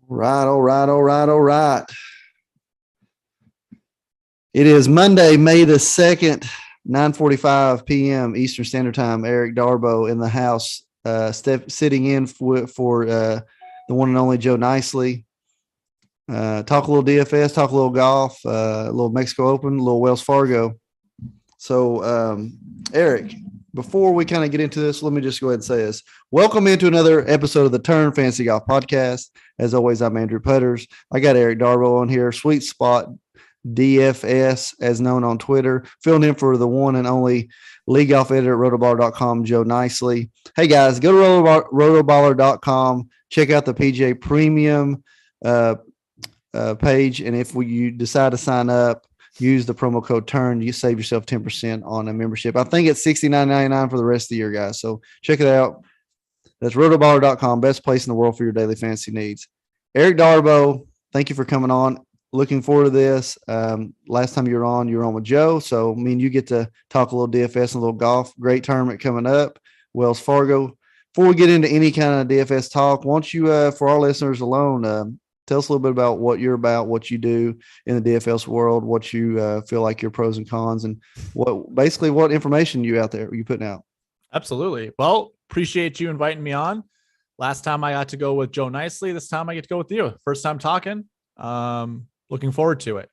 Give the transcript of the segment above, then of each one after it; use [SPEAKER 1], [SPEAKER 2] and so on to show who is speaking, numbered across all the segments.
[SPEAKER 1] Right, all right, all right, all right. It is Monday, May the 2nd, 9:45 p.m. Eastern Standard Time. Eric Darbo in the house, sitting in for the one and only Joe Nicely. Talk a little DFS, talk a little golf, a little Mexico Open, a little Wells Fargo. So, Eric, before we kind of get into this, let me just go ahead and say this. Welcome into another episode of the Turn Fantasy Golf Podcast. As always, I'm Andrew Putters. I got Eric Darbo on here, Sweet Spot DFS, as known on Twitter, filling in for the one and only league golf editor at rotoballer.com, Joe Nicely. Hey, guys, go to rotoballer.com, check out the PGA Premium page, and if you decide to sign up, use the promo code TURN. You save yourself 10% on a membership. I think it's $69.99 for the rest of the year, guys. So check it out. That's rotoballer.com, best place in the world for your daily fantasy needs. Eric Darbo, thank you for coming on. Looking forward to this. Last time you were on with Joe. So I mean, you get to talk a little DFS and a little golf. Great tournament coming up, Wells Fargo. Before we get into any kind of DFS talk, why don't you, for our listeners alone, tell us a little bit about what you're about, what you do in the DFS world, what you feel like your pros and cons, and what information you putting out.
[SPEAKER 2] Absolutely. Well, appreciate you inviting me on. Last time I got to go with Joe Nicely. This time I get to go with you. First time talking. Looking forward to it.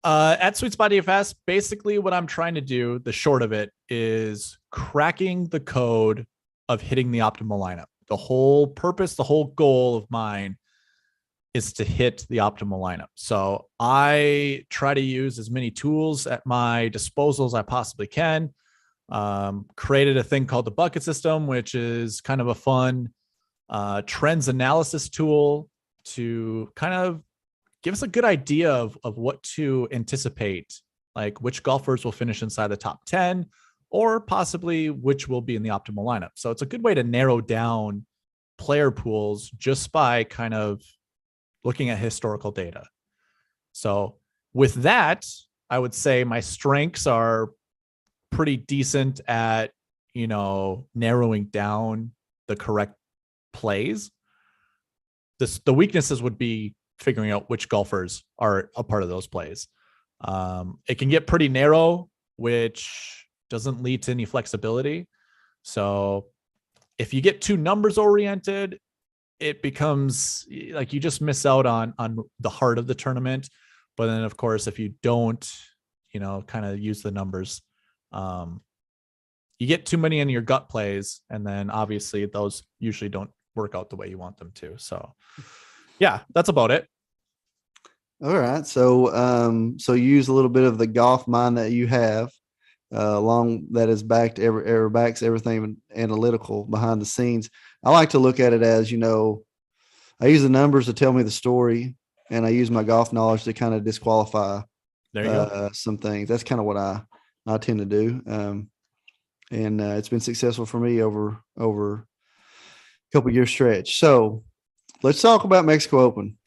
[SPEAKER 2] At Sweet Spot DFS, basically what I'm trying to do, the short of it, is cracking the code of hitting the optimal lineup. The whole purpose, the whole goal of mine is to hit the optimal lineup. So I try to use as many tools at my disposal as I possibly can. Created a thing called the bucket system, which is kind of a fun trends analysis tool to kind of give us a good idea of what to anticipate, like which golfers will finish inside the top 10 or possibly which will be in the optimal lineup. So it's a good way to narrow down player pools just by kind of looking at historical data. So with that, I would say my strengths are pretty decent at, narrowing down the correct plays. The weaknesses would be figuring out which golfers are a part of those plays. It can get pretty narrow, which doesn't lead to any flexibility. So if you get too numbers oriented, it becomes like you just miss out on the heart of the tournament. But then, of course, if you don't, kind of use the numbers, you get too many in your gut plays, and then obviously those usually don't work out the way you want them to. So yeah, that's about it.
[SPEAKER 1] All right. So, so you use a little bit of the golf mind that you have, along that is backs everything analytical behind the scenes. I like to look at it as, I use the numbers to tell me the story, and I use my golf knowledge to kind of disqualify some things. That's kind of what I tend to do. And it's been successful for me over a couple year stretch. So let's talk about Mexico Open.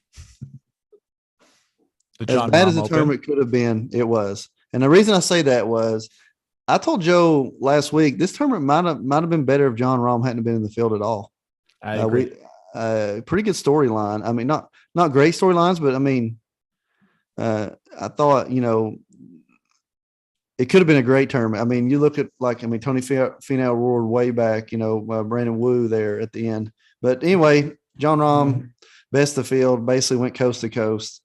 [SPEAKER 1] As bad as the tournament could have been, it was. And the reason I say that was I told Joe last week, this tournament might have been better if Jon Rahm hadn't been in the field at all.
[SPEAKER 2] I agree.
[SPEAKER 1] Pretty good storyline. I mean, not great storylines, but I mean, I thought, it could have been a great tournament. I mean, you look at Tony Finau roared way back, Brandon Wu there at the end. But anyway, Jon Rahm, best of the field, basically went coast to coast,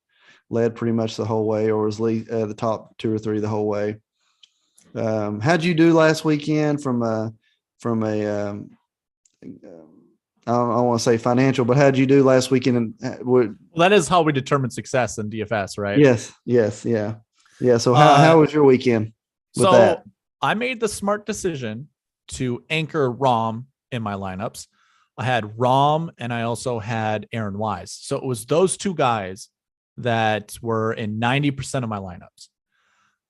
[SPEAKER 1] led pretty much the whole way, or was the top two or three the whole way. How'd you do last weekend from a I don't want to say financial, but how'd you do last weekend?
[SPEAKER 2] Well, that is how we determine success in DFS, right?
[SPEAKER 1] Yes. Yeah. So how was your weekend?
[SPEAKER 2] I made the smart decision to anchor Rahm in my lineups. I had Rahm and I also had Aaron Wise. So it was those two guys that were in 90% of my lineups.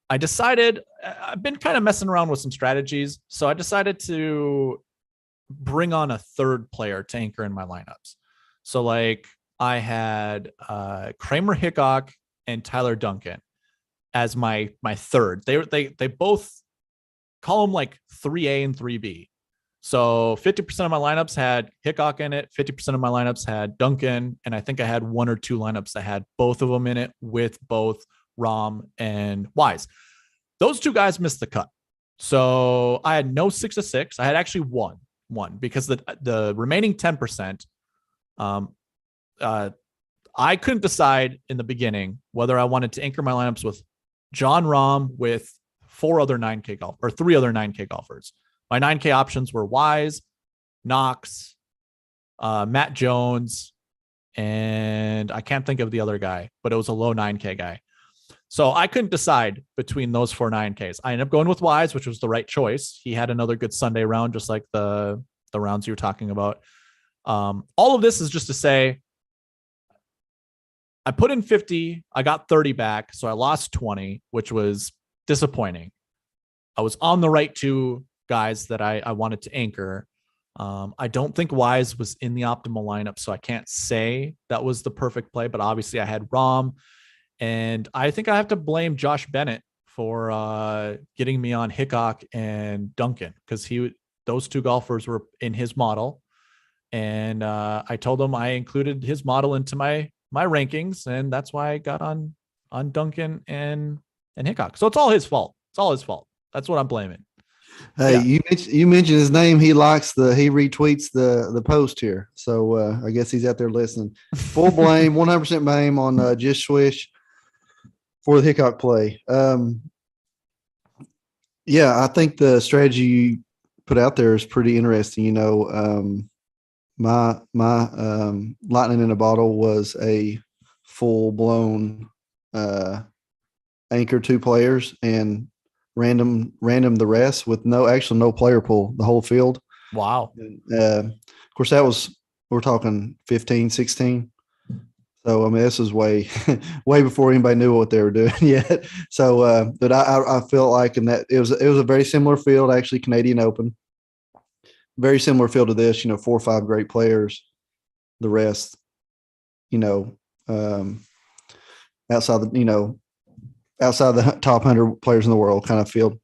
[SPEAKER 2] I decided, I've been kind of messing around with some strategies. So I decided to bring on a third player to anchor in my lineups. So like I had Kramer Hickok and Tyler Duncan as my third. They both call them like 3A and 3B. So 50% of my lineups had Hickok in it. 50% of my lineups had Duncan. And I think I had 1 or 2 lineups that had both of them in it with both Rahm and Wise. Those 2 guys missed the cut. So I had no 6 of 6. I had actually one because the remaining 10%, I couldn't decide in the beginning whether I wanted to anchor my lineups with John Rahm with 3 other 9K golfers. My 9K options were Wise, Knox, Matt Jones, and I can't think of the other guy, but it was a low 9K guy. So I couldn't decide between those 4 9Ks. I ended up going with Wise, which was the right choice. He had another good Sunday round, just like the rounds you were talking about. All of this is just to say, I put in 50, I got 30 back, so I lost 20, which was disappointing. I was on the right 2 guys that I wanted to anchor. I don't think Wise was in the optimal lineup, so I can't say that was the perfect play, but obviously I had Rahm, and I think I have to blame Josh Bennett for getting me on Hickok and Duncan, because those 2 golfers were in his model, and I told him I included his model into my rankings, and that's why I got on Duncan and Hickok. So it's all his fault. That's what I'm blaming.
[SPEAKER 1] Hey, yeah. You mentioned his name. He retweets the post here. So I guess he's out there listening. Full blame, 100% blame on Just Swish for the Hickok play. Yeah, I think the strategy you put out there is pretty interesting. My lightning in a bottle was a full blown anchor 2 players and random the rest with no player pool, the whole field.
[SPEAKER 2] Wow.
[SPEAKER 1] Of course, we're talking 15, 16. So, I mean, this was way before anybody knew what they were doing yet. So, but I felt like in that it was a very similar field, actually, Canadian Open. Very similar field to this, 4 or 5 great players. The rest, outside the top 100 players in the world kind of field.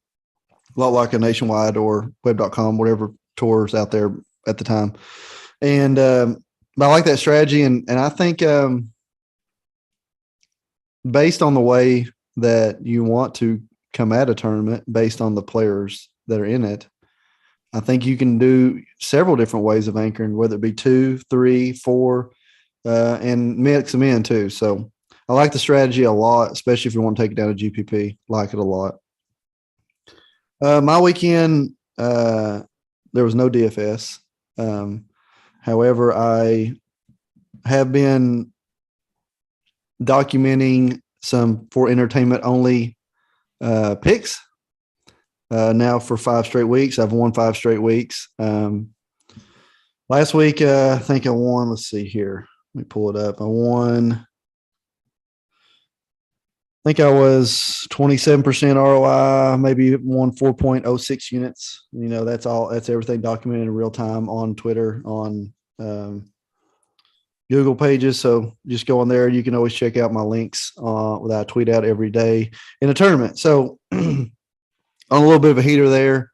[SPEAKER 1] A lot like a Nationwide or Web.com, whatever tours out there at the time. And but I like that strategy. And I think based on the way that you want to come at a tournament, based on the players that are in it, I think you can do several different ways of anchoring, whether it be 2, 3, 4, and mix them in too. So I like the strategy a lot, especially if you want to take it down to GPP. Like it a lot. My weekend, there was no DFS. However, I have been documenting some for entertainment only picks. Now for 5 straight weeks. I've won 5 straight weeks. Last week, I think I won, let's see here. Let me pull it up. I think I was 27% ROI, maybe won 4.06 units. That's everything documented in real time on Twitter, on Google pages. So just go on there. You can always check out my links that I tweet out every day in a tournament. So on a little bit of a heater there.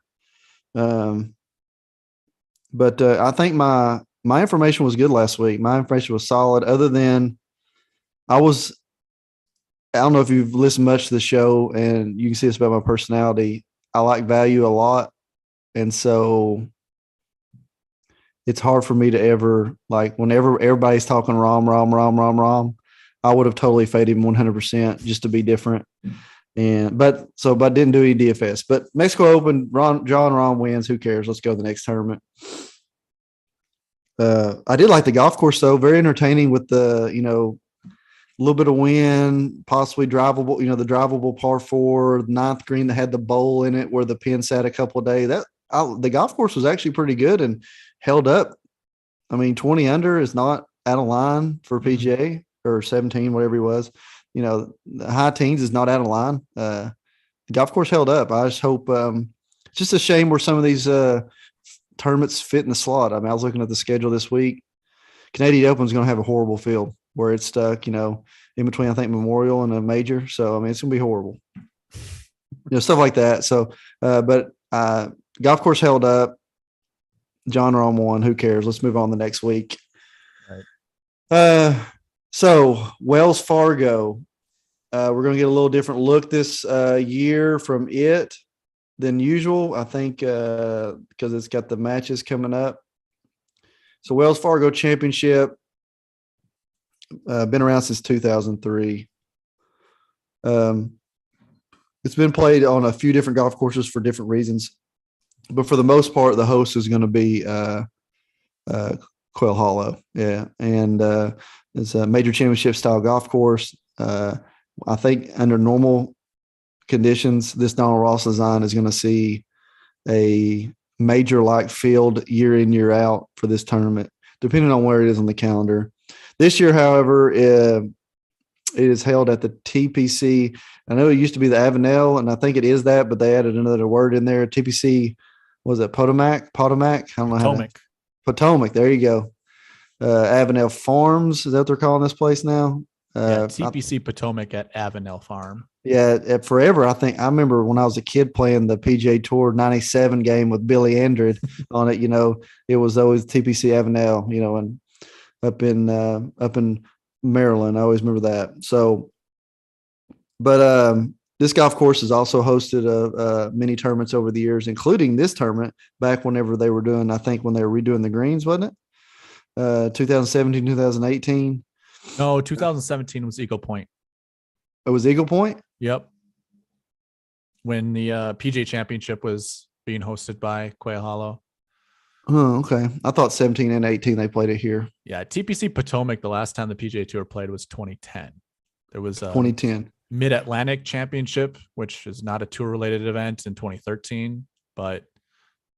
[SPEAKER 1] But I think my information was good last week. My information was solid, other than I don't know if you've listened much to the show, and you can see this about my personality. I like value a lot. And so it's hard for me to ever, like, whenever everybody's talking Rahm, I would have totally faded him 100% just to be different. But didn't do any DFS. But Mexico Open, John Rahm wins. Who cares? Let's go to the next tournament. I did like the golf course though. Very entertaining with the a little bit of wind, possibly drivable. The drivable par 4, the 9th green that had the bowl in it where the pin sat a couple of days. The golf course was actually pretty good and held up. I mean, 20 under is not out of line for PGA, or 17, whatever he was. The high teens is not out of line. The golf course held up. I just hope it's just a shame where some of these tournaments fit in the slot. I mean, I was looking at the schedule this week. Canadian Open is going to have a horrible field where it's stuck, in between, I think, Memorial and a major. So, I mean, it's going to be horrible. Stuff like that. So, but golf course held up. genre on one. Who cares? Let's move on the next week.
[SPEAKER 2] Right.
[SPEAKER 1] So Wells Fargo, we're going to get a little different look this year from it than usual. I think because it's got the matches coming up. So Wells Fargo Championship, been around since 2003. It's been played on a few different golf courses for different reasons, but for the most part, the host is going to be Quail Hollow. Yeah. And it's a major championship style golf course. I think under normal conditions, this Donald Ross design is going to see a major like field year in, year out for this tournament, depending on where it is on the calendar. This year, however, it is held at the TPC. I know it used to be the Avenel, and I think it is that, but they added another word in there. TPC, was it Potomac? I don't know
[SPEAKER 2] Potomac.
[SPEAKER 1] Potomac. There you go. Avenel Farms. Is that what they're calling this place now?
[SPEAKER 2] TPC Potomac at Avenel Farm.
[SPEAKER 1] Yeah, forever. I remember when I was a kid playing the PGA Tour 97 game with Billy Andred on it, it was always TPC Avenel, and up in Maryland. I always remember that. So, but this golf course has also hosted many tournaments over the years, including this tournament back whenever they were doing, I think when they were redoing the greens, wasn't it? 2017, 2018.
[SPEAKER 2] No, 2017 was Eagle Point.
[SPEAKER 1] It was Eagle Point?
[SPEAKER 2] Yep. When the PGA Championship was being hosted by Quail Hollow.
[SPEAKER 1] Oh, okay. I thought 17 and 18 they played it here.
[SPEAKER 2] Yeah, TPC Potomac, the last time the PGA Tour played was 2010. There was a
[SPEAKER 1] 2010
[SPEAKER 2] Mid-Atlantic Championship, which is not a tour-related event, in 2013, but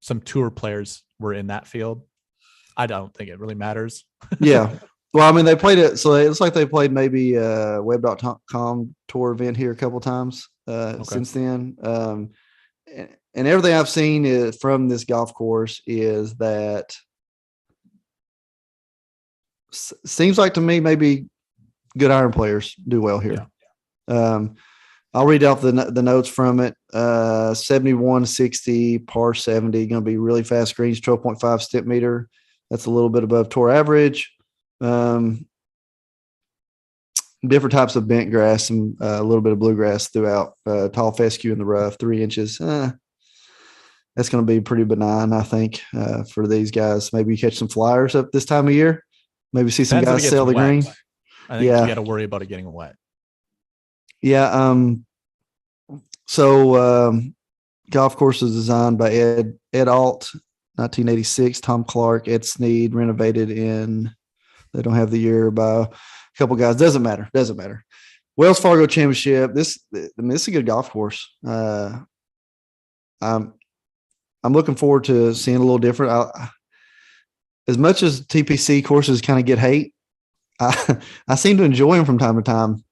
[SPEAKER 2] some tour players were in that field. I don't think it really matters.
[SPEAKER 1] Yeah. Well, I mean, they played it, so it looks like they played maybe a web.com tour event here a couple times since then. And everything I've seen from this golf course is that seems like to me maybe good iron players do well here. Yeah. I'll read off the notes from it. 71-60, par 70, going to be really fast greens, 12.5 step meter. That's a little bit above tour average. Different types of bent grass and a little bit of bluegrass throughout. Tall fescue in the rough, 3 inches. That's going to be pretty benign, I think, for these guys. Maybe catch some flyers up this time of year. Maybe see some guys sail the green.
[SPEAKER 2] I think you got to worry about it getting wet.
[SPEAKER 1] Yeah. So golf course is designed by Ed Alt, 1986. Tom Clark, Ed Sneed, renovated in. They don't have the year by a couple guys. Doesn't matter. Wells Fargo Championship. This is a good golf course. I'm looking forward to seeing a little different. As much as TPC courses kind of get hate, I seem to enjoy them from time to time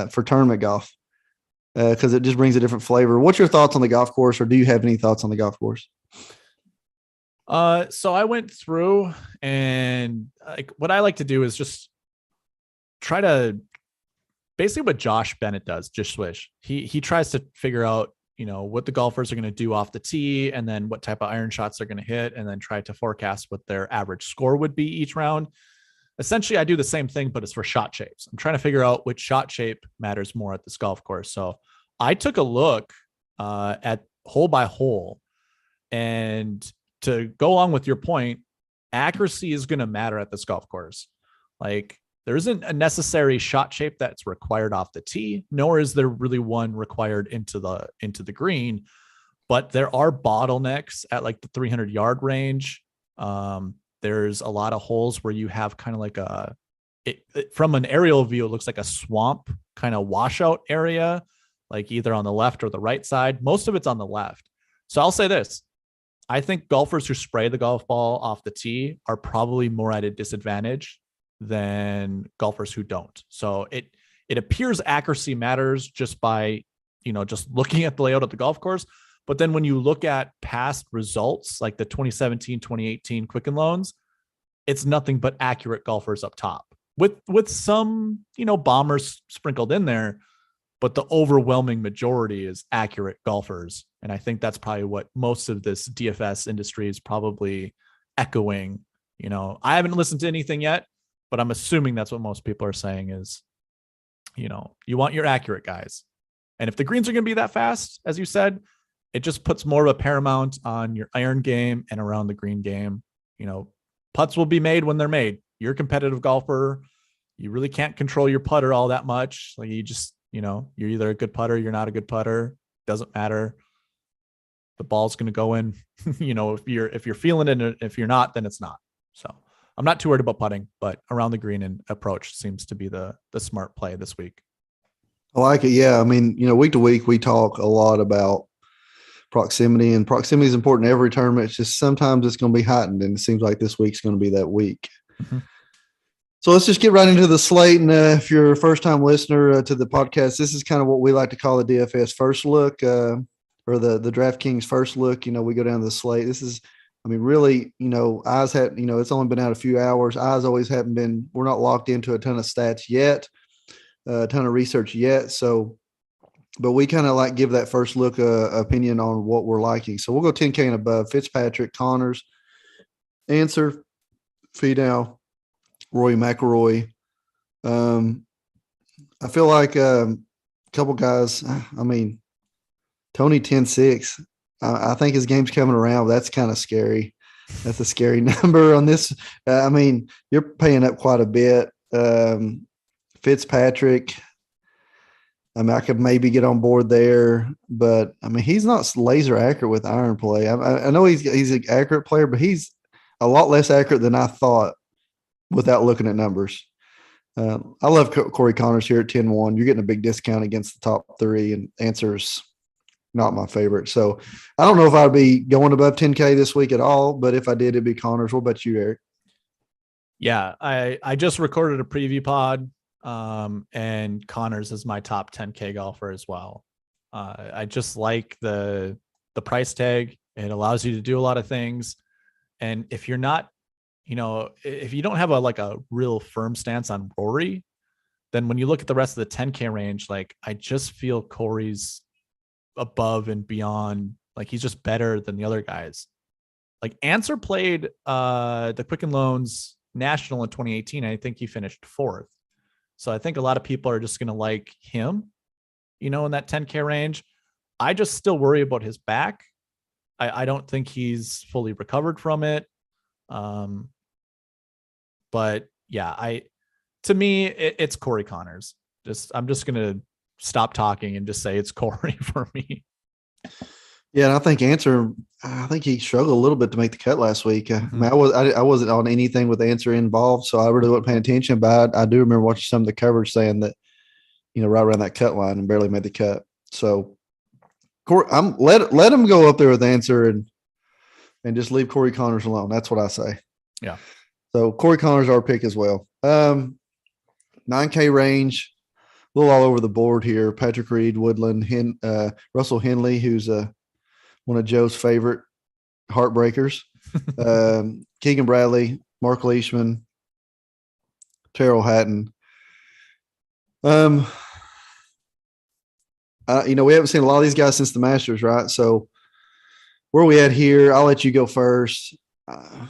[SPEAKER 1] for tournament golf because it just brings a different flavor. What's your thoughts on the golf course, or do you have any thoughts on the golf course?
[SPEAKER 2] So I went through, and what I like to do is just try to basically what Josh Bennett does, just swish. He tries to figure out, what the golfers are going to do off the tee, and then what type of iron shots they're going to hit, and then try to forecast what their average score would be each round. Essentially, I do the same thing, but it's for shot shapes. I'm trying to figure out which shot shape matters more at this golf course. So I took a look at hole by hole, and to go along with your point, accuracy is going to matter at this golf course. There isn't a necessary shot shape that's required off the tee, nor is there really one required into the green, but there are bottlenecks at the 300 yard range. There's a lot of holes where you have kind of from an aerial view, it looks like a swamp kind of washout area, either on the left or the right side. Most of it's on the left. So I'll say this. I think golfers who spray the golf ball off the tee are probably more at a disadvantage than golfers who don't. So it appears accuracy matters just by, just looking at the layout of the golf course. But then when you look at past results, like the 2017, 2018 Quicken Loans, it's nothing but accurate golfers up top with some, bombers sprinkled in there, but the overwhelming majority is accurate golfers. And I think that's probably what most of this DFS industry is probably echoing, I haven't listened to anything yet, but I'm assuming that's what most people are saying is, you want your accurate guys. And if the greens are going to be that fast, as you said, it just puts more of a paramount on your iron game and around the green game. Putts will be made when they're made. You're a competitive golfer. You really can't control your putter all that much. Like you just, you're either a good putter, you're not a good putter. Doesn't matter. The ball's going to go in, if you're feeling it, and if you're not, then it's not. So I'm not too worried about putting, but around the green and approach seems to be the smart play this week.
[SPEAKER 1] I like it. Yeah. I mean, week to week, we talk a lot about proximity, and proximity is important in every tournament. It's just sometimes it's going to be heightened, and it seems like this week's going to be that week. Mm-hmm. So let's just get right into the slate. And if you're a first-time listener to the podcast, this is kind of what we like to call the DFS first look, or the DraftKings first look. We go down to the slate. This is, really, eyes have, it's only been out a few hours. Eyes always haven't been, we're not locked into a ton of stats yet, a ton of research yet. So, but we kind of like give that first look opinion on what we're liking. So we'll go 10K and above. Fitzpatrick, Connors, Answer, Finau, Rory McIlroy. I feel like a couple guys, Tony 10-6. I think his game's coming around. That's kind of scary. That's a scary number on this. You're paying up quite a bit. Fitzpatrick, I could maybe get on board there, but he's not laser accurate with iron play. I know he's an accurate player, but he's a lot less accurate than I thought without looking at numbers. I love Cory Connors here at 10-1. You're getting a big discount against the top three, and Answer's not my favorite. So I don't know if I'd be going above 10K this week at all, but if I did, it'd be Connors. What about you, Eric?
[SPEAKER 2] Yeah, I just recorded a preview pod, and Connors is my top 10K golfer as well. I just like the price tag. It allows you to do a lot of things. And if you're not, if you don't have a real firm stance on Rory, then when you look at the rest of the 10K range, I just feel Cory's above and beyond. He's just better than the other guys. Answer played the Quicken Loans National in 2018. I think he finished 4th. So I think a lot of people are just going to like him, in that 10K range. I just still worry about his back. I don't think he's fully recovered from it. But yeah, to me, it's Cory Connors. I'm just going to stop talking and just say it's Cory for me.
[SPEAKER 1] Yeah, and I think Answer, I think he struggled a little bit to make the cut last week. I wasn't on anything with Answer involved, so I really wasn't paying attention. But I do remember watching some of the coverage saying that, right around that cut line and barely made the cut. So, let him go up there with Answer and just leave Cory Connors alone. That's what I say.
[SPEAKER 2] Yeah.
[SPEAKER 1] So Cory Connors our pick as well. 9K range. A little all over the board here. Patrick Reed, Woodland, Russell Henley, who's one of Joe's favorite heartbreakers. Keegan Bradley, Mark Leishman, Terrell Hatton. We haven't seen a lot of these guys since the Masters, right? So where are we at here? I'll let you go first.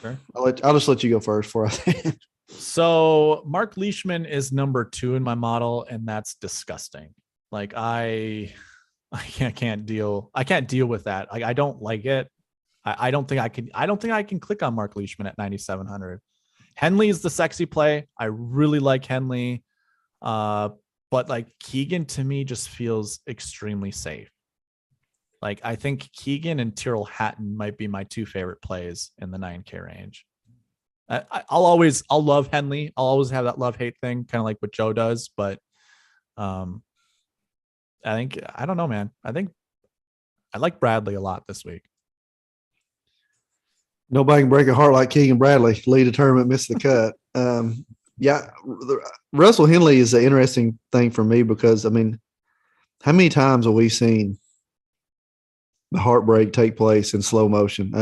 [SPEAKER 1] Sure. I'll just let you go first before I say it.
[SPEAKER 2] So Mark Leishman is number 2 in my model, and that's disgusting. I can't deal with that. I don't like it. I don't think I can click on Mark Leishman at 9,700. Henley is the sexy play. I really like Henley. But Keegan to me just feels extremely safe. I think Keegan and Tyrrell Hatton might be my 2 favorite plays in the 9K range. I'll love Henley. I'll always have that love-hate thing, kind of like what Joe does. But I don't know, man. I think I like Bradley a lot this week.
[SPEAKER 1] Nobody can break a heart like Keegan Bradley. Lead a tournament, miss the cut. Russell Henley is an interesting thing for me because, how many times have we seen the heartbreak take place in slow motion?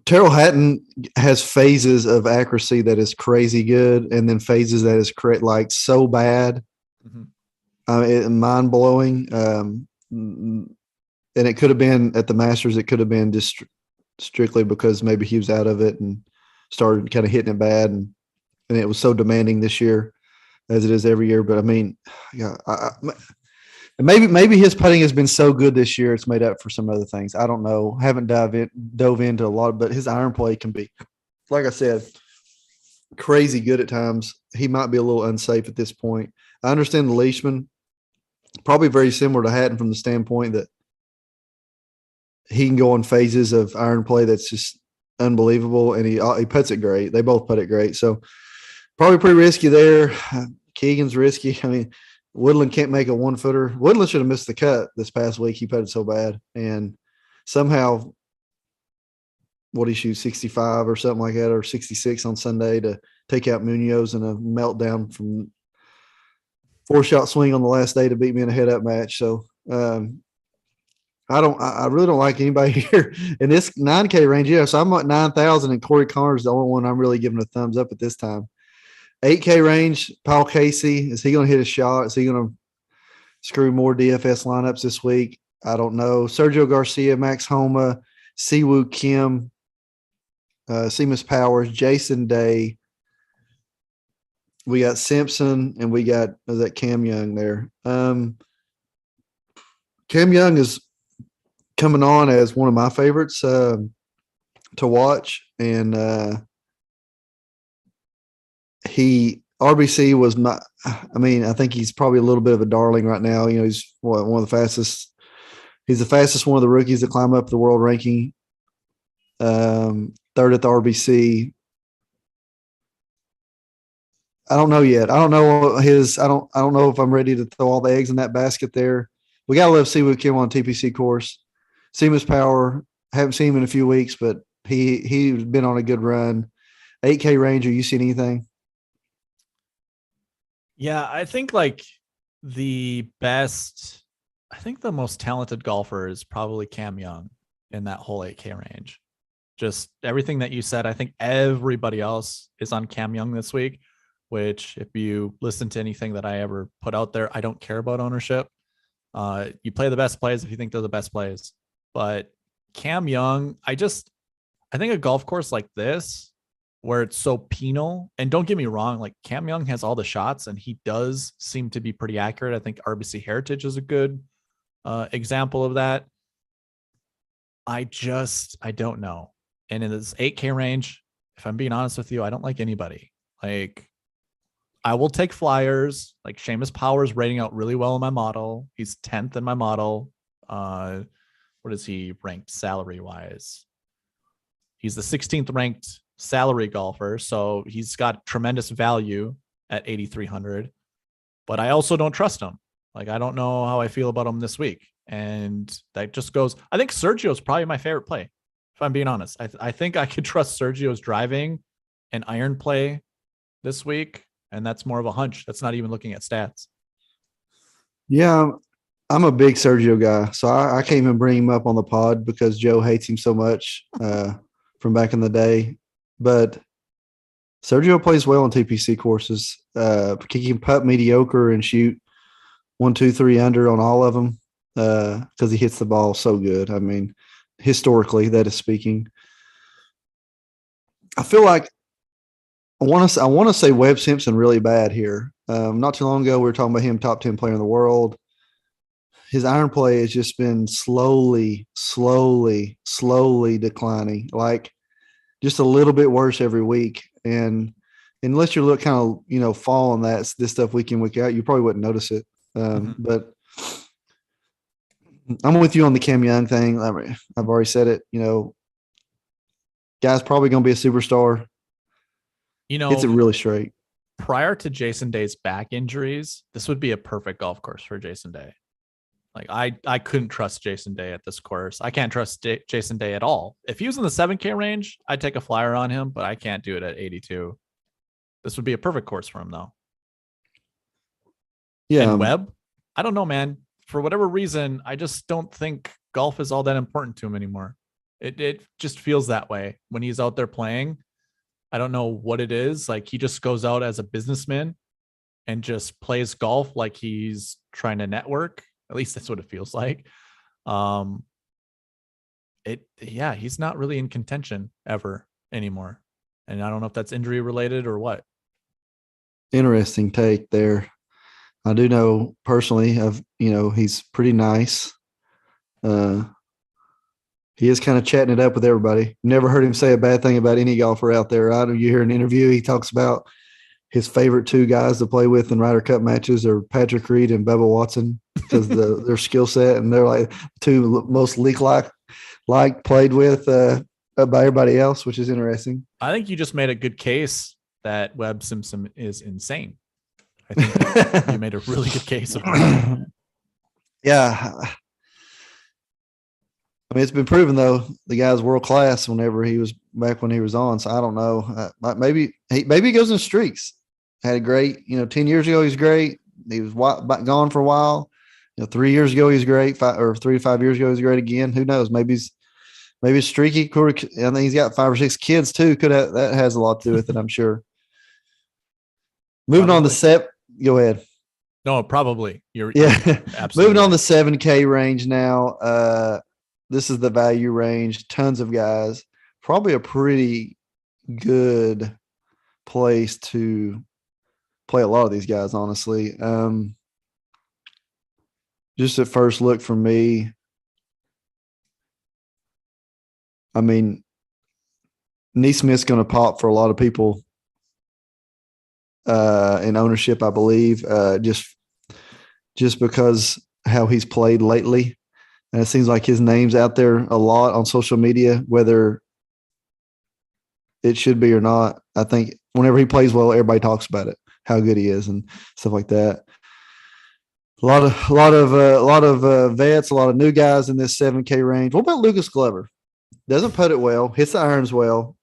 [SPEAKER 1] Terrell Hatton has phases of accuracy that is crazy good, and then phases that is so bad, mind blowing. And it could have been at the Masters. It could have been just strictly because maybe he was out of it and started kind of hitting it bad, and it was so demanding this year as it is every year. But I mean, yeah, maybe his putting has been so good this year it's made up for some other things. I don't know. Haven't dove into a lot, but his iron play can be, like I said, crazy good at times. He might be a little unsafe at this point. I understand the Leishman, probably very similar to Hatton from the standpoint that he can go in phases of iron play that's just unbelievable, and he puts it great. They both put it great. So probably pretty risky there. Keegan's risky. I mean, Woodland can't make a 1-footer. Woodland should have missed the cut this past week. He putted so bad. And somehow, what he shoot, 65 or something like that, or 66 on Sunday to take out Munoz in a meltdown from 4-shot swing on the last day to beat me in a head-up match. So I really don't like anybody here in this 9K range. Yeah, so I'm at 9,000, and Cory Connors is the only one I'm really giving a thumbs up at this time. 8K range, Paul Casey, is he going to hit a shot? Is he going to screw more DFS lineups this week? I don't know. Sergio Garcia, Max Homa, Siwoo Kim, Seamus Powers, Jason Day. We got Simpson, and we got that Cam Young there. Cam Young is coming on as one of my favorites to watch, and RBC was not. I mean, I think he's probably a little bit of a darling right now. You know, he's one of the fastest. He's the fastest one of the rookies to climb up the world ranking. Third at the RBC. I don't know yet. I don't know his. I don't know if I'm ready to throw all the eggs in that basket there. We gotta love Siwoo Kim on TPC course. Seamus Power. Haven't seen him in a few weeks, but he's been on a good run. 8K range. Are you seeing anything?
[SPEAKER 2] Yeah, I think the most talented golfer is probably Cam Young in that whole 8K range. Just everything that you said, I think everybody else is on Cam Young this week, which if you listen to anything that I ever put out there, I don't care about ownership. You play the best plays if you think they're the best plays. But Cam Young, I think a golf course like this, where it's so penal, and don't get me wrong, like Cam Young has all the shots and he does seem to be pretty accurate. I think RBC Heritage is a good example of that. I don't know. And in this 8K range, if I'm being honest with you, I don't like anybody. Like, I will take flyers. Like Seamus Powers rating out really well in my model. He's 10th in my model. What is he ranked salary wise? He's the 16th ranked salary golfer, so he's got tremendous value at 8,300. But I also don't trust him. Like, I don't know how I feel about him this week, and that just goes. I think Sergio's probably my favorite play, if I'm being honest. I think I could trust Sergio's driving and iron play this week, and that's more of a hunch. That's not even looking at stats.
[SPEAKER 1] Yeah, I'm a big Sergio guy, so I can't even bring him up on the pod because Joe hates him so much from back in the day. But Sergio plays well on TPC courses. He can putt mediocre and shoot 1, 2, 3 under on all of them because he hits the ball so good. I mean, historically, that is speaking. I feel like I want to say Webb Simpson really bad here. Not too long ago, we were talking about him, top 10 player in the world. His iron play has just been slowly declining. Like, just a little bit worse every week. And unless you're kind of, following this stuff week in, week out, you probably wouldn't notice it. But I'm with you on the Cam Young thing. I've already said it, guy's probably going to be a superstar. It's really straight.
[SPEAKER 2] Prior to Jason Day's back injuries, this would be a perfect golf course for Jason Day. Like, I couldn't trust Jason Day at this course. I can't trust Jason Day at all. If he was in the 7K range, I'd take a flyer on him, but I can't do it at 82. This would be a perfect course for him, though. Yeah. And Webb, I don't know, man. For whatever reason, I just don't think golf is all that important to him anymore. It just feels that way when he's out there playing. I don't know what it is. Like, he just goes out as a businessman and just plays golf like he's trying to network. At least that's what it feels like. he's not really in contention ever anymore. And I don't know if that's injury related or what.
[SPEAKER 1] Interesting take there. I do know personally he's pretty nice. He is kind of chatting it up with everybody. Never heard him say a bad thing about any golfer out there. You hear an interview, he talks about his favorite two guys to play with in Ryder Cup matches are Patrick Reed and Bubba Watson because their skill set, and they're like two most leak like played with by everybody else, which is interesting.
[SPEAKER 2] I think you just made a good case that Webb Simpson is insane. I think you made a really good case of that.
[SPEAKER 1] Yeah. I mean, it's been proven though the guy's world class whenever he was on. So I don't know. Maybe he goes in streaks. Had a great, 10 years ago, he was great. He was gone for a while. 3 years ago, he was great. 3 to 5 years ago, he was great again. Who knows? Maybe he's streaky. I think he's got 5 or 6 kids too. That has a lot to do with it, I'm sure. Moving on to SEP. Go ahead.
[SPEAKER 2] No, probably. You're absolutely
[SPEAKER 1] Moving on to 7K range now. This is the value range. Tons of guys. Probably a pretty good place to play a lot of these guys, honestly. Just at first look for me, I mean, Neesmith's going to pop for a lot of people in ownership, I believe, just because how he's played lately. And it seems like his name's out there a lot on social media, whether it should be or not. I think whenever he plays well, everybody talks about it, how good he is and stuff like that. A lot of vets, a lot of new guys in this 7K range. What about Lucas Glover? Doesn't putt it well, hits the irons well.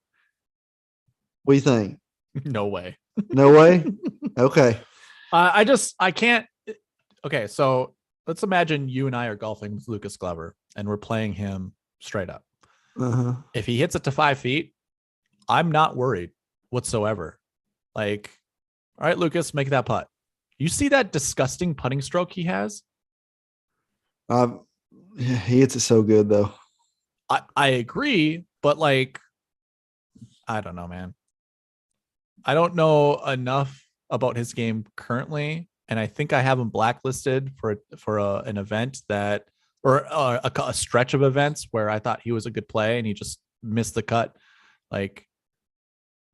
[SPEAKER 1] What do you think?
[SPEAKER 2] No way.
[SPEAKER 1] No way? Okay.
[SPEAKER 2] I can't. Okay, so let's imagine you and I are golfing with Lucas Glover and we're playing him straight up.
[SPEAKER 1] Uh-huh.
[SPEAKER 2] If he hits it to 5 feet, I'm not worried whatsoever. Like, all right, Lucas, make that putt. You see that disgusting putting stroke he has?
[SPEAKER 1] He hits it so good, though.
[SPEAKER 2] I agree, but like, I don't know, man. I don't know enough about his game currently, and I think I have him blacklisted for an event that, or a stretch of events where I thought he was a good play and he just missed the cut. Like,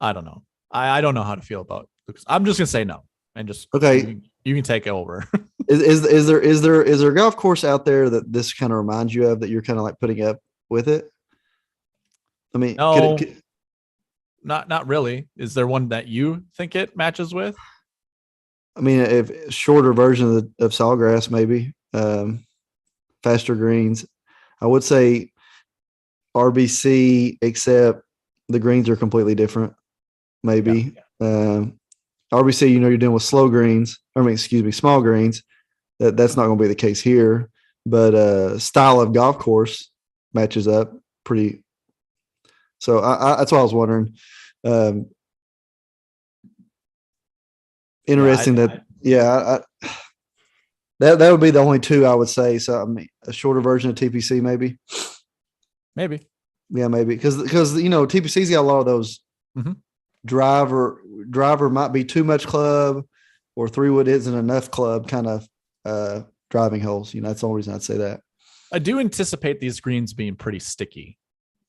[SPEAKER 2] I don't know. I don't know how to feel about Lucas. I'm just gonna say no and just
[SPEAKER 1] okay.
[SPEAKER 2] You can take it over.
[SPEAKER 1] Is there a golf course out there that this kind of reminds you of that you're kind of like putting up with it? I mean,
[SPEAKER 2] no, not really. Is there one that you think it matches with?
[SPEAKER 1] I mean, if shorter version of Sawgrass, maybe faster greens. I would say RBC, except the greens are completely different. Maybe RBC, you're dealing with small greens. That's not going to be the case here. But style of golf course matches up pretty. So that's why I was wondering. Interesting that would be the only two I would say. So I mean, a shorter version of TPC, maybe. Yeah, maybe because TPC's got a lot of those driver might be too much club, or 3-wood isn't enough club kind of driving holes. That's the only reason I'd say that.
[SPEAKER 2] I do anticipate these greens being pretty sticky.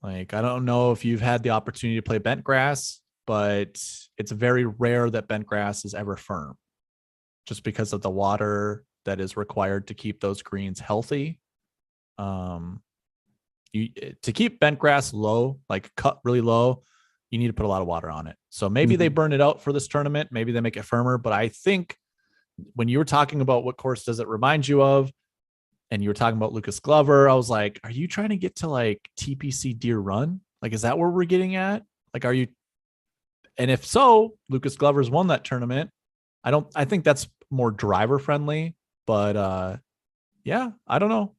[SPEAKER 2] Like, I don't know if you've had the opportunity to play bent grass, but it's very rare that bent grass is ever firm just because of the water that is required to keep those greens healthy. To keep bent grass low, like cut really low, you need to put a lot of water on it. So maybe they burn it out for this tournament. Maybe they make it firmer. But I think when you were talking about what course does it remind you of, and you were talking about Lucas Glover, I was like, are you trying to get to like TPC Deer Run? Like, is that where we're getting at? Like, are you? And if so, Lucas Glover's won that tournament. I think that's more driver friendly, but yeah, I don't know.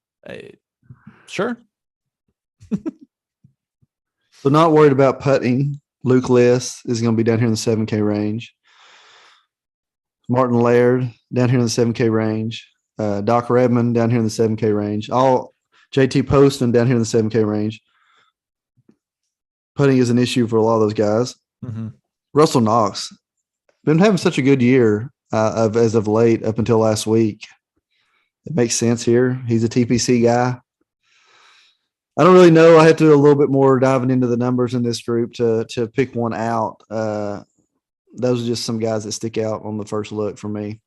[SPEAKER 2] Sure.
[SPEAKER 1] So not worried about putting. Luke Liss is going to be down here in the 7K range. Martin Laird down here in the 7K range. Doc Redmond down here in the 7K range. All JT Poston down here in the 7K range. Putting is an issue for a lot of those guys.
[SPEAKER 2] Mm-hmm.
[SPEAKER 1] Russell Knox been having such a good year as of late up until last week. It makes sense here. He's a TPC guy. I don't really know. I have to do a little bit more diving into the numbers in this group to pick one out. Those are just some guys that stick out on the first look for me.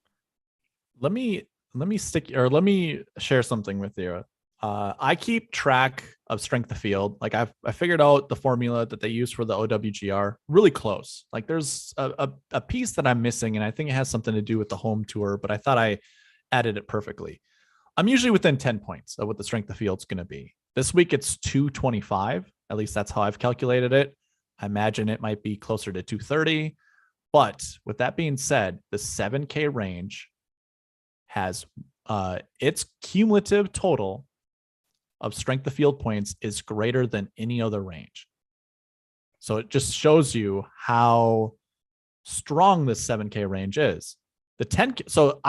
[SPEAKER 2] Let me share something with you. I keep track of strength of field. Like I figured out the formula that they use for the OWGR really close. Like there's a piece that I'm missing, and I think it has something to do with the home tour, but I thought I added it perfectly. I'm usually within 10 points of what the strength of field's going to be. This week it's 225. At least that's how I've calculated it. I imagine it might be closer to 230. But with that being said, the 7K range has its cumulative total of strength of field points is greater than any other range. So it just shows you how strong this 7K range is. The 10K, so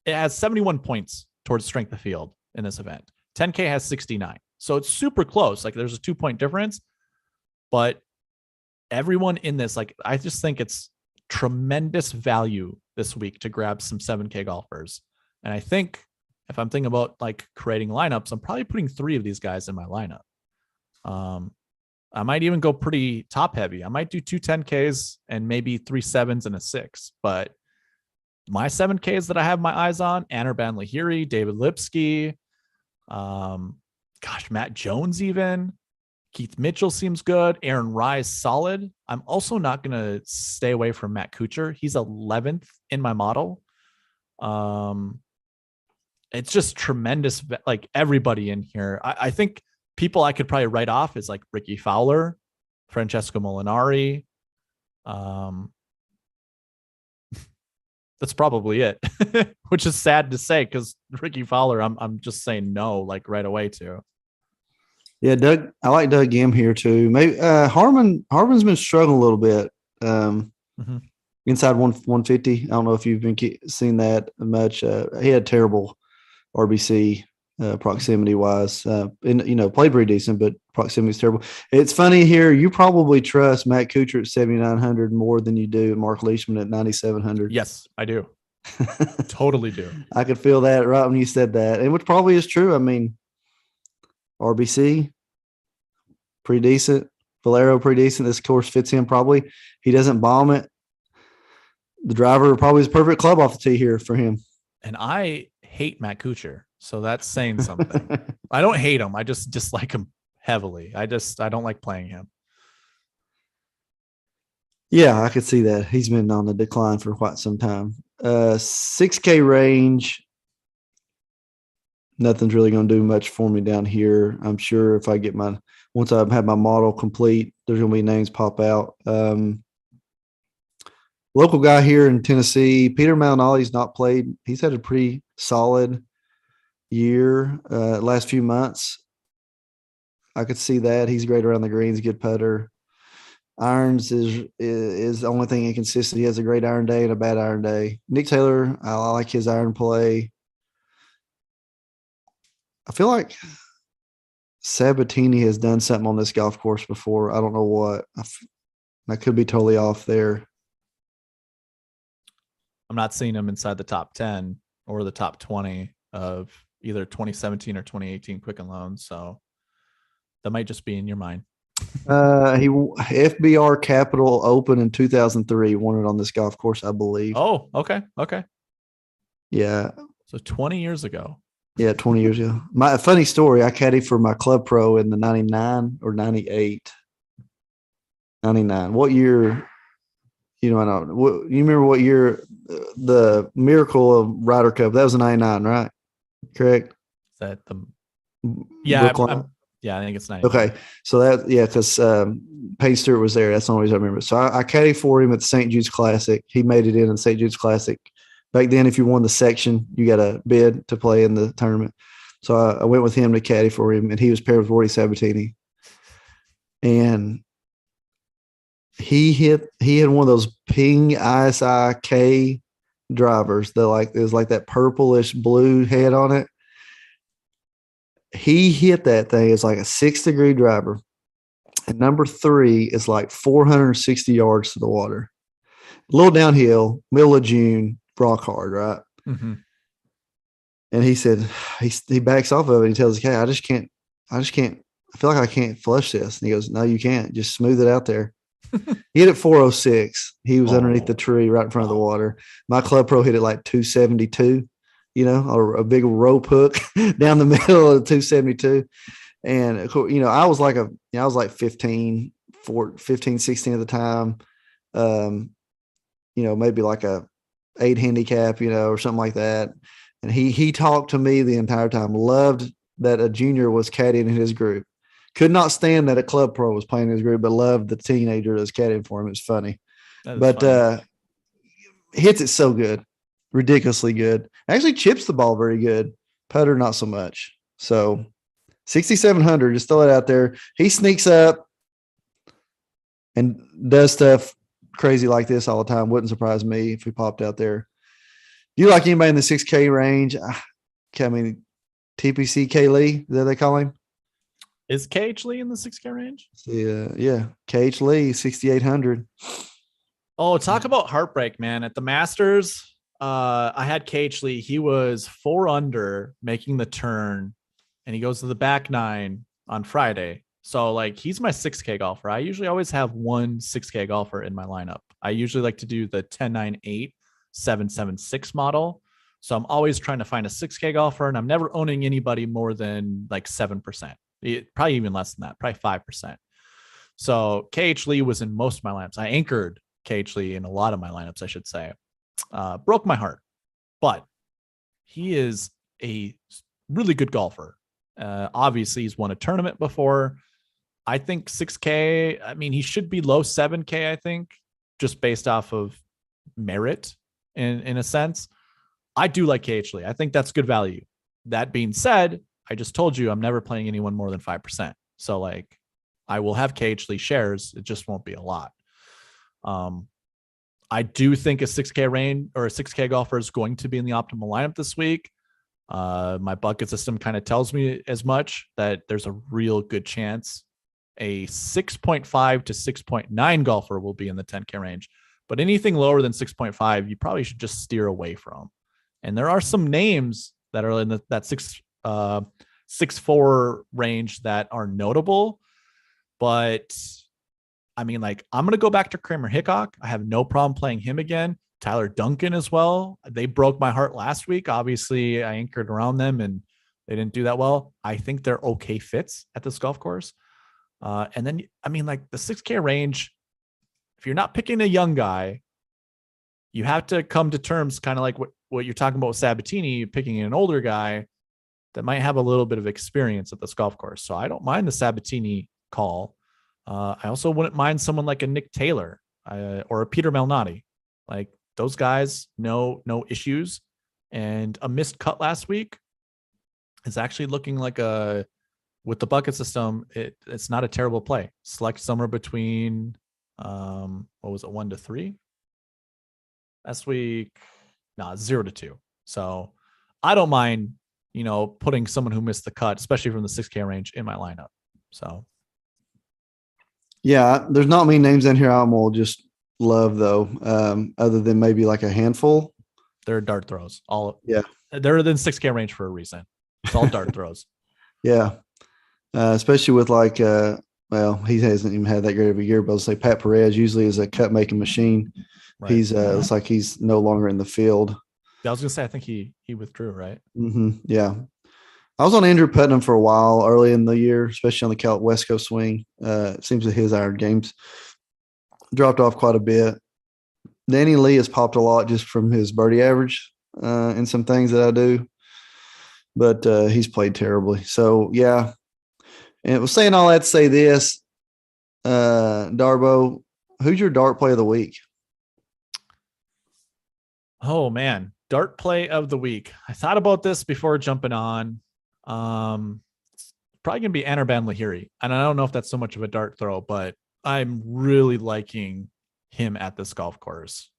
[SPEAKER 2] it has 71 points towards strength of field in this event. 10K has 69. So it's super close. Like there's a 2-point difference, but everyone in this, like, I just think it's tremendous value this week to grab some 7K golfers. And I think if I'm thinking about like creating lineups, I'm probably putting 3 of these guys in my lineup. I might even go pretty top heavy. I might do 2 10Ks and maybe 3 7s and a 6. But my 7Ks that I have my eyes on, Anirban Lahiri, David Lipsky, Matt Jones even. Keith Mitchell seems good. Aaron Rise, solid. I'm also not going to stay away from Matt Kuchar. He's 11th in my model. It's just tremendous. Like everybody in here, I think people I could probably write off is like Ricky Fowler, Francesco Molinari. That's probably it, which is sad to say because Ricky Fowler, I'm just saying no, like right away too.
[SPEAKER 1] Yeah, Doug. I like Doug Gim here too. Maybe Harmon's been struggling a little bit inside 150. I don't know if you've been seeing that much. He had terrible RBC proximity wise. And played pretty decent, but proximity is terrible. It's funny here. You probably trust Matt Kuchar at 7,900 more than you do Mark Leishman at 9,700.
[SPEAKER 2] Yes, I do. Totally do.
[SPEAKER 1] I could feel that right when you said that, and which probably is true. I mean, RBC, pretty decent. Valero, pretty decent. This course fits him probably. He doesn't bomb it. The driver probably is a perfect club off the tee here for him.
[SPEAKER 2] And I hate Matt Kuchar, so that's saying something. I don't hate him. I just dislike him heavily. I don't like playing him.
[SPEAKER 1] Yeah, I could see that. He's been on the decline for quite some time. 6K range. Nothing's really going to do much for me down here. I'm sure if I get once I have my model complete, there's going to be names pop out. Local guy here in Tennessee, Peter Malinolli's not played. He's had a pretty solid year last few months. I could see that. He's great around the greens, good putter. Irons is the only thing inconsistent. He has a great iron day and a bad iron day. Nick Taylor, I like his iron play. I feel like Sabatini has done something on this golf course before. I don't know what. I could be totally off there.
[SPEAKER 2] I'm not seeing him inside the top 10 or the top 20 of either 2017 or 2018 Quicken Loans. So that might just be in your mind.
[SPEAKER 1] He FBR Capital Open in 2003 won it on this golf course, I believe.
[SPEAKER 2] Oh, okay.
[SPEAKER 1] Yeah.
[SPEAKER 2] So 20 years ago.
[SPEAKER 1] Yeah, 20 years ago. My funny story, I caddied for my club pro in the 99 or 98. 99. What year? I don't. You remember what year the Miracle of Ryder Cup? That was a 99, right? Correct.
[SPEAKER 2] Is that the? Yeah, I think it's 99.
[SPEAKER 1] Okay, so because Payne Stewart was there. That's the only reason I remember. So I caddied for him at the St. Jude's Classic. He made it in the St. Jude's Classic. Back then, if you won the section, you got a bid to play in the tournament. So I went with him to caddy for him, and he was paired with Rory Sabatini. And he had one of those Ping ISI K drivers. It was like that purplish blue head on it. he hit that thing. It's like a 6-degree driver. And number 3 is like 460 yards to the water. A little downhill, middle of June, rock hard, right?
[SPEAKER 2] Mm-hmm.
[SPEAKER 1] And he said he backs off of it. He tells the guy, I just can't. I feel like I can't flush this. And he goes, no, you can't. Just smooth it out there. He hit it 406. He was underneath the tree right in front of the water. My club pro hit it like 272, a big rope hook down the middle of 272. And I was like 15, 16 at the time. Maybe like a 8 handicap, or something like that. And he talked to me the entire time. Loved that a junior was caddying in his group. Could not stand that a club pro was playing in his group, but loved the teenager that was caddying for him. It's funny. But hits it so good, ridiculously good. Actually chips the ball very good. Putter, not so much. So 6,700, just throw it out there. He sneaks up and does stuff crazy like this all the time. Wouldn't surprise me if he popped out there. Do you like anybody in the 6K range? I mean, TPC K Lee, is that they call him?
[SPEAKER 2] Is KH Lee in the 6K range?
[SPEAKER 1] Yeah. KH Lee, 6,800.
[SPEAKER 2] Oh, talk about heartbreak, man. At the Masters, I had KH Lee. He was 4 under making the turn, and he goes to the back 9 on Friday. So, like, he's my 6K golfer. I usually always have one 6K golfer in my lineup. I usually like to do the 10-9-8, 7-7-6 model. So I'm always trying to find a 6K golfer, and I'm never owning anybody more than like 7%. Probably even less than that, probably 5%. So KH Lee was in most of my lineups. I anchored KH Lee in a lot of my lineups, I should say. Broke my heart, but he is a really good golfer. Obviously, he's won a tournament before. I think 6K, I mean, he should be low 7K, I think, just based off of merit in a sense. I do like KH Lee. I think that's good value. That being said, I just told you I'm never playing anyone more than 5%. So, like, I will have KH Lee shares. It just won't be a lot. I do think a 6K range or a 6K golfer is going to be in the optimal lineup this week. My bucket system kind of tells me as much, that there's a real good chance a 6.5 to 6.9 golfer will be in the 10K range. But anything lower than 6.5, you probably should just steer away from. And there are some names that are in that 6.4 range that are notable. But I mean, like, I'm going to go back to Kramer Hickok. I have no problem playing him again. Tyler Duncan as well. They broke my heart last week. Obviously, I anchored around them and they didn't do that well. I think they're okay fits at this golf course. And then, I mean, like, the 6K range, if you're not picking a young guy, you have to come to terms kind of like what you're talking about with Sabatini, picking an older guy that might have a little bit of experience at this golf course. So I don't mind the Sabatini call. I also wouldn't mind someone like a Nick Taylor or a Peter Malnati. Like, those guys, no issues. And a missed cut last week is actually looking like with the bucket system, it's not a terrible play. Select somewhere between, 1 to 3? Last week, 0 to 2. So I don't mind, putting someone who missed the cut, especially from the 6K range, in my lineup. So.
[SPEAKER 1] Yeah, there's not many names in here I will just love, though, other than maybe like a handful.
[SPEAKER 2] They're dart throws.
[SPEAKER 1] Yeah.
[SPEAKER 2] They're in 6K range for a reason. It's all dart throws.
[SPEAKER 1] Yeah. Especially with like, he hasn't even had that great of a year, but I'll say Pat Perez usually is a cut making machine. Right. He's it's like he's no longer in the field.
[SPEAKER 2] I was gonna say, I think he withdrew, right?
[SPEAKER 1] Mm-hmm. Yeah. I was on Andrew Putnam for a while early in the year, especially on the West Coast swing. It seems that his iron games dropped off quite a bit. Danny Lee has popped a lot just from his birdie average and some things that I do, but he's played terribly. So, yeah. And it was saying all that to say this, Darbo, who's your dart play of the week?
[SPEAKER 2] Oh, man. Dart play of the week. I thought about this before jumping on. It's probably going to be Anirban Lahiri. And I don't know if that's so much of a dart throw, but I'm really liking him at this golf course.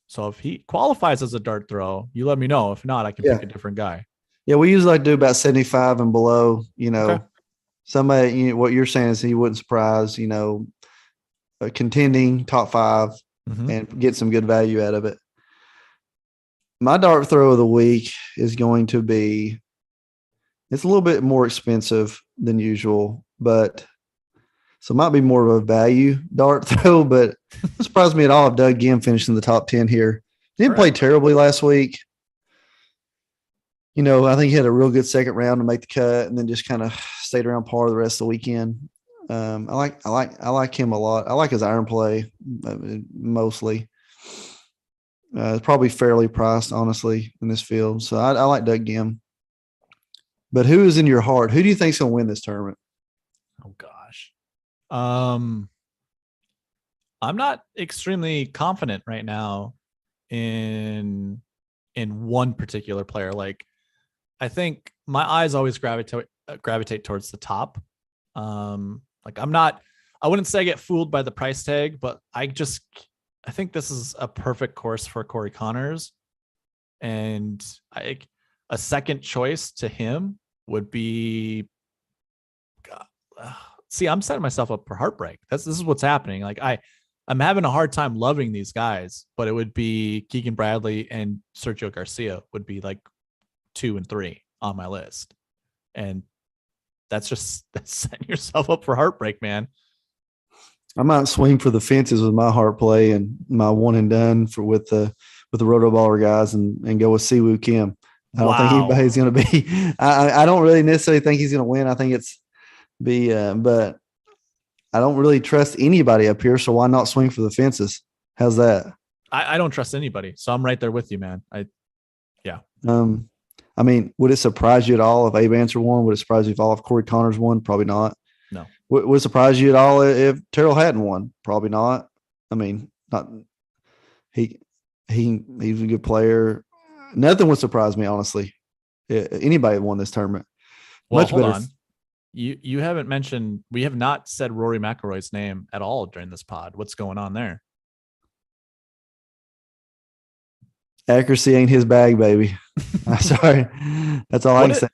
[SPEAKER 2] So if he qualifies as a dart throw, you let me know. If not, I can pick a different guy.
[SPEAKER 1] Yeah, we usually like to do about 75 and below.
[SPEAKER 2] Okay.
[SPEAKER 1] Somebody, what you're saying is he wouldn't surprise, contending top 5
[SPEAKER 2] Mm-hmm.
[SPEAKER 1] and get some good value out of it. My dart throw of the week is going to be, it's a little bit more expensive than usual, but so it might be more of a value dart throw, but it surprised me at all if Doug Gim finished in the top 10 here. Didn't play terribly last week. I think he had a real good second round to make the cut, and then just kind of stayed around par the rest of the weekend. I like him a lot. I like his iron play mostly. It's probably fairly priced, honestly, in this field. So I like Doug Gim. But who is in your heart? Who do you think is going to win this tournament?
[SPEAKER 2] Oh gosh. I'm not extremely confident right now in one particular player. Like, I think my eyes always gravitate towards the top. Like I wouldn't say I get fooled by the price tag, but I think this is a perfect course for Cory Connors, and a second choice to him would be. See, I'm setting myself up for heartbreak. This is what's happening. Like I'm having a hard time loving these guys, but it would be Keegan Bradley and Sergio Garcia would be like 2 and 3 on my list, and that's setting yourself up for heartbreak, man.
[SPEAKER 1] I might swing for the fences with my heart play and my one and done with the Rotoballer guys and go with Siwoo Kim. I don't think anybody's going to be. I don't really necessarily think he's going to win. I think but I don't really trust anybody up here. So why not swing for the fences? How's that?
[SPEAKER 2] I don't trust anybody, so I'm right there with you, man.
[SPEAKER 1] I mean, would it surprise you at all if Abe Answer won? Would it surprise you if Cory Connors won? Probably not.
[SPEAKER 2] No.
[SPEAKER 1] Would it surprise you at all if Terrell hadn't won? Probably not. I mean, not he's a good player. Nothing would surprise me, honestly. Anybody won this tournament.
[SPEAKER 2] Well, hold on. You haven't mentioned, we have not said Rory McIlroy's name at all during this pod. What's going on there?
[SPEAKER 1] Accuracy ain't his bag, baby. I'm sorry. That's all I can say.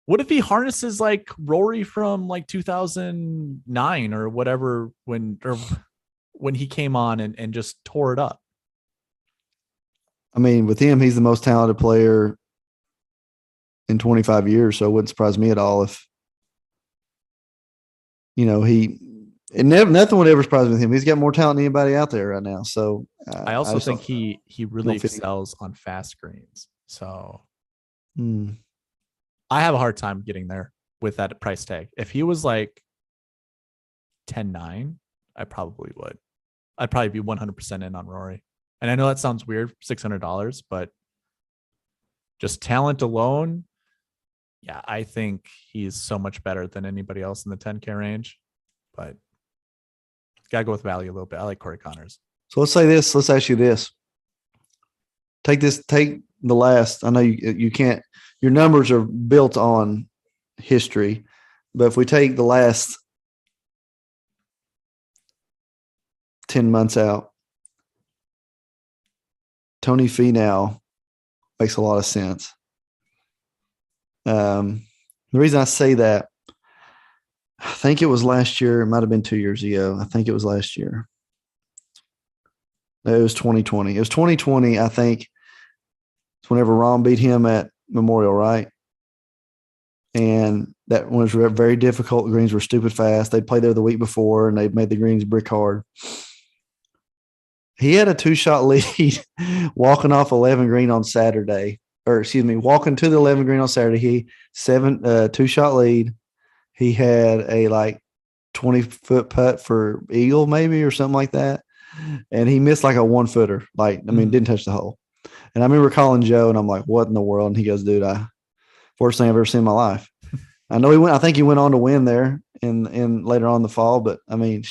[SPEAKER 2] What if he harnesses like Rory from like 2009 or whatever when he came on and just tore it up?
[SPEAKER 1] I mean, with him, he's the most talented player in 25 years, so it wouldn't surprise me at all if nothing would ever surprise me with him. He's got more talent than anybody out there right now. So
[SPEAKER 2] I also think he really excels on fast greens. So I have a hard time getting there with that price tag. If he was like 10-9, I probably would. I'd probably be 100% in on Rory. And I know that sounds weird, $600, but just talent alone, yeah, I think he's so much better than anybody else in the 10K range. But gotta go with value a little bit. I like Cory Connors.
[SPEAKER 1] So let's say this. Let's ask you this. Take the last. I know you can't. Your numbers are built on history, but if we take the last 10 months out, Tony Finau makes a lot of sense. The reason I say that, I think it was last year. It might have been 2 years ago. I think it was last year. It was 2020. It was 2020, I think. It's whenever Ron beat him at Memorial, right? And that one was very difficult. The greens were stupid fast. They'd played there the week before, and they'd made the greens brick hard. He had a 2-shot lead walking off 11 green on Saturday. Walking to the 11 green on Saturday. He 2-shot lead. He had a 20-foot putt for eagle maybe or something like that. And he missed like a 1-footer. Didn't touch the hole. And I remember calling Joe and I'm like, what in the world? And he goes, dude, worst thing I've ever seen in my life. I know I think he went on to win there in later on in the fall, but I mean,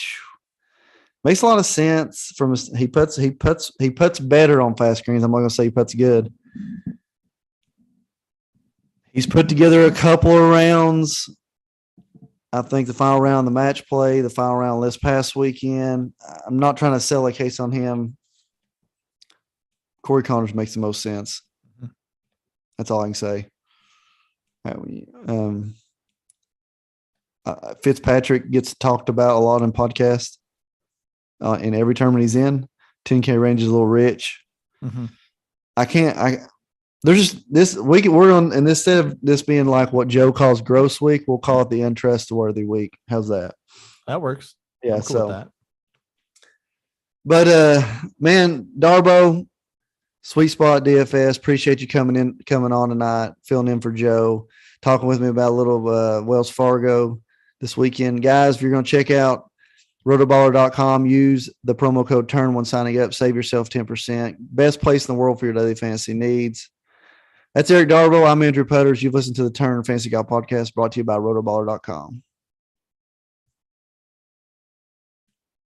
[SPEAKER 1] makes a lot of sense he puts better on fast greens. I'm not going to say he puts good. He's put together a couple of rounds. I think the final round, the match play, the final round this past weekend, I'm not trying to sell a case on him. Cory Connors makes the most sense. That's all I can say. Fitzpatrick gets talked about a lot in podcasts. In every tournament he's in, 10K range is a little rich.
[SPEAKER 2] Mm-hmm.
[SPEAKER 1] There's just this week we're on, and instead of this being like what Joe calls gross week, we'll call it the untrustworthy week. How's that?
[SPEAKER 2] That works.
[SPEAKER 1] Yeah.
[SPEAKER 2] I'm cool with that.
[SPEAKER 1] But man, Darbo, sweet spot DFS. Appreciate you coming on tonight, filling in for Joe, talking with me about a little Wells Fargo this weekend. Guys, if you're going to check out rotoballer.com, use the promo code TURN when signing up, save yourself 10%. Best place in the world for your daily fantasy needs. That's Eric Darbo. I'm Andrew Putters. You've listened to the Turn Fantasy Guy podcast brought to you by rotoballer.com.